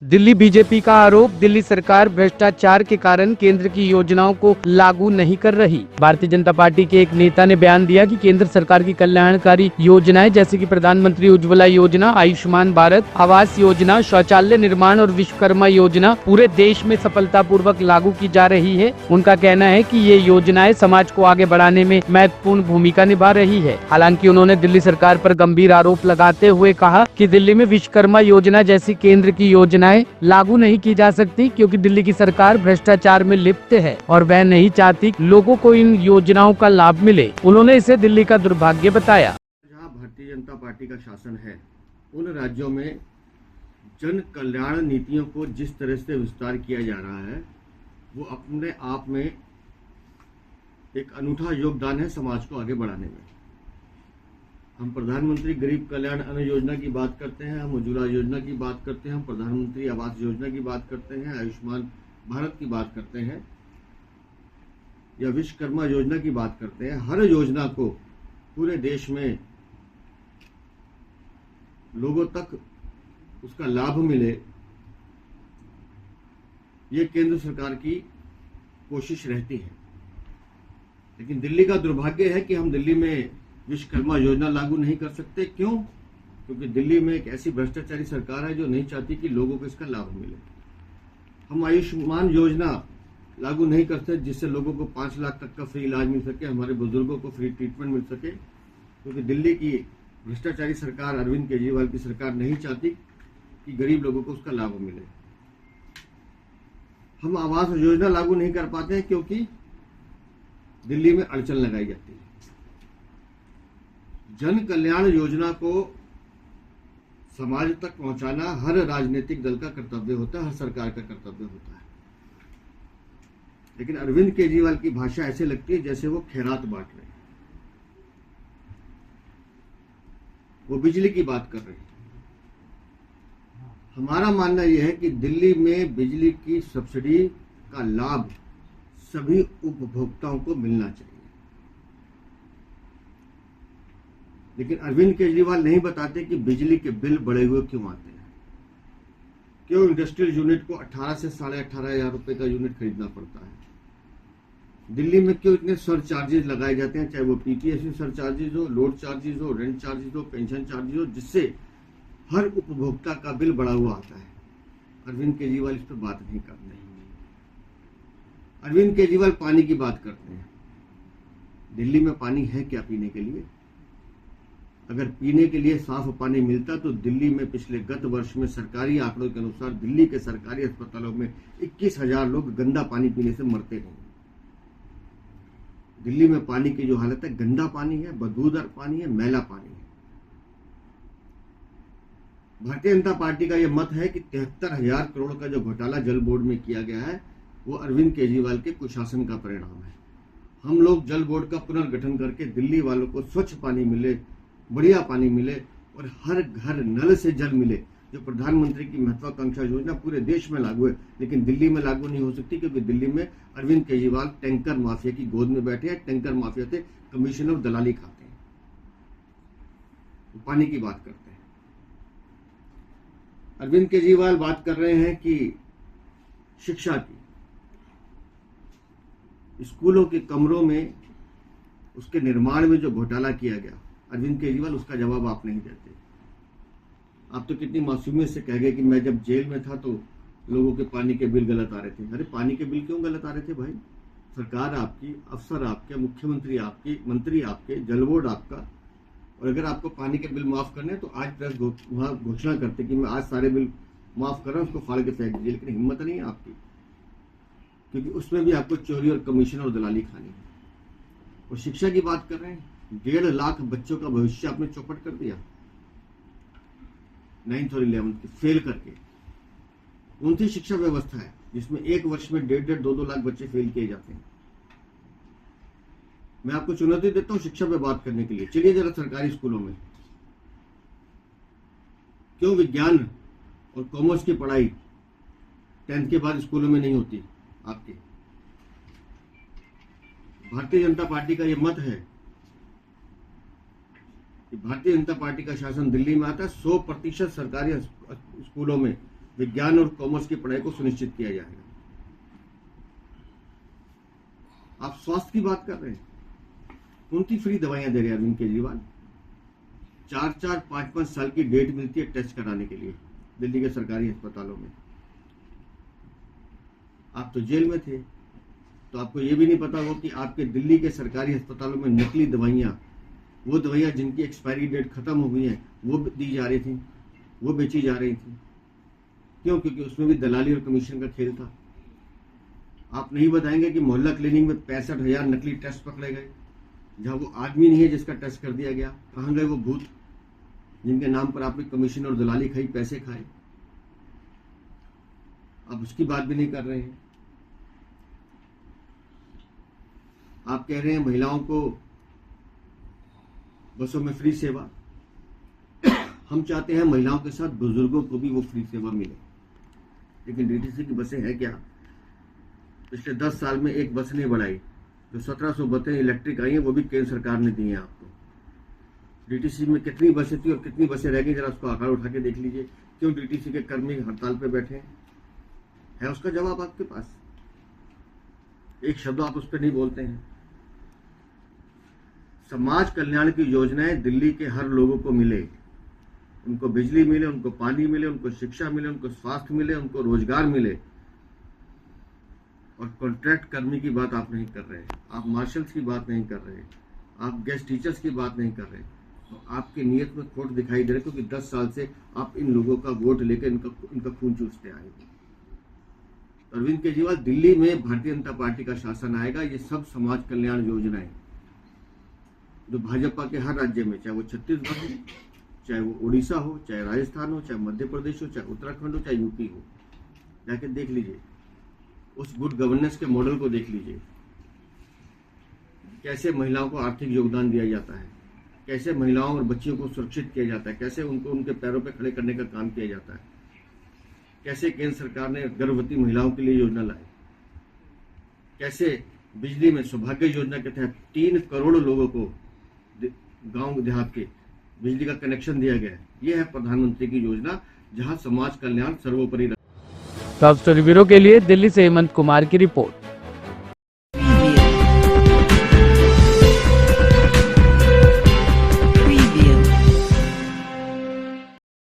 Delhi BJP का आरोप, दिल्ली सरकार भ्रष्टाचार के कारण केंद्र की योजनाओं को लागू नहीं कर रही। भारतीय जनता पार्टी के एक नेता ने बयान दिया कि केंद्र सरकार की कल्याणकारी योजनाएं जैसे कि प्रधानमंत्री उज्ज्वला योजना, आयुष्मान भारत, आवास योजना, शौचालय निर्माण और विश्वकर्मा योजना पूरे देश में सफलतापूर्वक लागू की जा रही है। उनका कहना है कि ये योजनाएं समाज को आगे बढ़ाने में महत्वपूर्ण भूमिका निभा रही है। हालांकि उन्होंने दिल्ली सरकार पर गंभीर आरोप लगाते हुए कहा कि दिल्ली में विश्वकर्मा योजना जैसी केंद्र की योजनाएं लागू नहीं की जा सकती क्योंकि दिल्ली की सरकार भ्रष्टाचार में लिप्त है और वह नहीं चाहती लोगों को इन योजनाओं का लाभ मिले। उन्होंने इसे दिल्ली का दुर्भाग्य बताया। जहां भारतीय जनता पार्टी का शासन है, उन राज्यों में जन कल्याण नीतियों को जिस तरह से विस्तार किया जा रहा है, वो अपने आप में एक अनूठा योगदान है समाज को आगे बढ़ाने में। हम प्रधानमंत्री गरीब कल्याण अन्न योजना की बात करते हैं, हम उज्ज्वला योजना की बात करते हैं, हम प्रधानमंत्री आवास योजना की बात करते हैं, आयुष्मान भारत की बात करते हैं या विश्वकर्मा योजना की बात करते हैं। हर योजना को पूरे देश में लोगों तक उसका लाभ मिले, ये केंद्र सरकार की कोशिश रहती है। लेकिन दिल्ली का दुर्भाग्य है कि हम दिल्ली में विश्वकर्मा योजना लागू नहीं कर सकते। क्यों? क्योंकि दिल्ली में एक ऐसी भ्रष्टाचारी सरकार है जो नहीं चाहती कि लोगों को इसका लाभ मिले। हम आयुष्मान योजना लागू नहीं करते जिससे लोगों को 5 लाख तक का फ्री इलाज मिल सके, हमारे बुजुर्गों को फ्री ट्रीटमेंट मिल सके, क्योंकि दिल्ली की भ्रष्टाचारी सरकार, अरविंद केजरीवाल की सरकार नहीं चाहती कि गरीब लोगों को उसका लाभ मिले। हम आवास योजना लागू नहीं कर पाते हैं क्योंकि दिल्ली में अड़चन लगाई जाती है। जन कल्याण योजना को समाज तक पहुंचाना हर राजनीतिक दल का कर्तव्य होता है, हर सरकार का कर्तव्य होता है। लेकिन अरविंद केजरीवाल की भाषा ऐसे लगती है जैसे वो खैरात बांट रहे हैं, वो बिजली की बात कर रहे हैं। हमारा मानना यह है कि दिल्ली में बिजली की सब्सिडी का लाभ सभी उपभोक्ताओं को मिलना चाहिए। लेकिन अरविंद केजरीवाल नहीं बताते कि बिजली के बिल बढ़े हुए क्यों आते हैं, क्यों इंडस्ट्रियल यूनिट को 18 से 18,500 रुपए का यूनिट खरीदना पड़ता है, दिल्ली में क्यों इतने सरचार्जेस लगाए जाते हैं, चाहे वो पीपीएससी सरचार्जेस हो, लोड चार्जेस हो, रेंट चार्जेस हो, पेंशन चार्जेस हो, जिससे हर उपभोक्ता का बिल बढ़ा हुआ आता है। अरविंद केजरीवाल इस पर बात नहीं करते हैं। अरविंद केजरीवाल पानी की बात करते हैं। दिल्ली में पानी है क्या पीने के लिए? अगर पीने के लिए साफ पानी मिलता तो दिल्ली में पिछले गत वर्ष में सरकारी आंकड़ों के अनुसार दिल्ली के सरकारी अस्पतालों में 21,000 लोग गंदा पानी पीने से मरते हैं। दिल्ली में पानी की जो हालत है, गंदा पानी है, बदबूदार पानी है, मैला पानी है। भारतीय जनता पार्टी का यह मत है कि 73,000 करोड़ का जो घोटाला जल बोर्ड में किया गया है वो अरविंद केजरीवाल के कुशासन का परिणाम है। हम लोग जल बोर्ड का पुनर्गठन करके दिल्ली वालों को स्वच्छ पानी मिले, बढ़िया पानी मिले और हर घर नल से जल मिले, जो प्रधानमंत्री की महत्वाकांक्षा योजना पूरे देश में लागू है, लेकिन दिल्ली में लागू नहीं हो सकती क्योंकि दिल्ली में अरविंद केजरीवाल टैंकर माफिया की गोद में बैठे हैं, टैंकर माफिया से कमीशन और दलाली खाते हैं। पानी की बात करते हैं। अरविंद केजरीवाल बात कर रहे हैं कि शिक्षा की, स्कूलों के कमरों में उसके निर्माण में जो घोटाला किया गया, अरविंद केजरीवाल उसका जवाब आप नहीं देते। आप तो कितनी मासूमियत से कह गए कि मैं जब जेल में था तो लोगों के पानी के बिल गलत आ रहे थे। अरे पानी के बिल क्यों गलत आ रहे थे भाई? सरकार आपकी, अफसर आपके, मुख्यमंत्री आपकी, मंत्री आपके, जल बोर्ड आपका, और अगर आपको पानी के बिल माफ करने तो आज प्रेस वहां घोषणा करते कि मैं आज सारे बिल माफ कर रहा हूं, उसको फाड़ के फेंक दीजिए। लेकिन हिम्मत नहीं है आपकी, क्योंकि उसमें भी आपको चोरी और कमीशन और दलाली खानी है। और शिक्षा की बात कर रहे हैं, 1.5 लाख बच्चों का भविष्य आपने चौपट कर दिया 9th और 11th के फेल करके। कौन सी शिक्षा व्यवस्था है जिसमें एक वर्ष में 1.5 2 लाख बच्चे फेल किए जाते हैं? मैं आपको चुनौती देता हूं शिक्षा पे बात करने के लिए। चलिए जरा सरकारी स्कूलों में क्यों विज्ञान और कॉमर्स की पढ़ाई 10th के बाद स्कूलों में नहीं होती आपके? भारतीय जनता पार्टी का यह मत है कि भारतीय जनता पार्टी का शासन दिल्ली में आता है, 100% सरकारी स्कूलों में विज्ञान और कॉमर्स की पढ़ाई को सुनिश्चित किया जाएगा। आप स्वास्थ्य की बात कर रहे हैं, कौन सी फ्री दवाइयां दे रहे हैं अरविंद केजरीवाल? 4-4, 5-5 साल की डेट मिलती है टेस्ट कराने के लिए दिल्ली के सरकारी अस्पतालों में। आप तो जेल में थे, तो आपको ये भी नहीं पता हो कि आपके दिल्ली के सरकारी अस्पतालों में नकली दवाइयां, वो दवाइयां जिनकी एक्सपायरी डेट खत्म हो गई है, वो दी जा रही थी, वो बेची जा रही थी। क्यों? क्योंकि उसमें भी दलाली और कमीशन का खेल था। आप नहीं बताएंगे कि मोहल्ला क्लिनिक में 65,000 नकली टेस्ट पकड़े गए, जहां वो आदमी नहीं है जिसका टेस्ट कर दिया गया। कहां गए वो भूत जिनके नाम पर आपने कमीशन और दलाली खाई, पैसे खाए? आप उसकी बात भी नहीं कर रहे हैं। आप कह रहे हैं महिलाओं को बसों में फ्री सेवा। हम चाहते हैं महिलाओं के साथ बुजुर्गों को भी वो फ्री सेवा मिले, लेकिन डीटीसी की बसें हैं क्या? पिछले 10 साल में एक बस नहीं बढ़ाई। जो 1700 बसें इलेक्ट्रिक आई हैं वो भी केंद्र सरकार ने दी हैं आपको। डीटीसी में कितनी बसें थी और कितनी बसें रह गई, जरा उसको आंकड़ा उठा के देख लीजिए। क्यों डीटीसी के कर्मी हड़ताल पे बैठे हैं? है उसका जवाब आपके पास? एक शब्द आप उस पर नहीं बोलते हैं। समाज कल्याण की योजनाएं दिल्ली के हर लोगों को मिले, उनको बिजली मिले, उनको पानी मिले, उनको शिक्षा मिले, उनको स्वास्थ्य मिले, उनको रोजगार मिले। और कॉन्ट्रैक्ट कर्मी की बात आप नहीं कर रहे, आप मार्शल्स की बात नहीं कर रहे, आप गेस्ट टीचर्स की बात नहीं कर रहे। तो आपकी नीयत में खोट दिखाई दे रही, क्योंकि 10 साल से आप इन लोगों का वोट लेकर इनका खून चूसते आए। अरविंद केजरीवाल, दिल्ली में भारतीय जनता पार्टी का शासन आएगा। ये सब समाज कल्याण योजनाएं जो भाजपा के हर राज्य में, चाहे वो छत्तीसगढ़ हो, चाहे वो उड़ीसा हो, चाहे राजस्थान हो, चाहे मध्य प्रदेश हो, चाहे उत्तराखंड हो, चाहे यूपी हो, जाके देख लीजिए। उस गुड गवर्नेंस के मॉडल को देख लीजिए, कैसे महिलाओं को आर्थिक योगदान दिया जाता है, कैसे महिलाओं और बच्चियों को सुरक्षित किया जाता है, कैसे उनको उनके पैरों पर खड़े करने का काम किया जाता है, कैसे केंद्र सरकार ने गर्भवती महिलाओं के लिए योजना लाई, कैसे बिजली में सौभाग्य योजना के तहत 3 करोड़ लोगों को गांव देहात के बिजली का कनेक्शन दिया गया है। यह है प्रधानमंत्री की योजना, जहां समाज कल्याण सर्वोपरि। टॉप स्टोरी ब्यूरो के लिए दिल्ली से हेमंत कुमार की रिपोर्ट।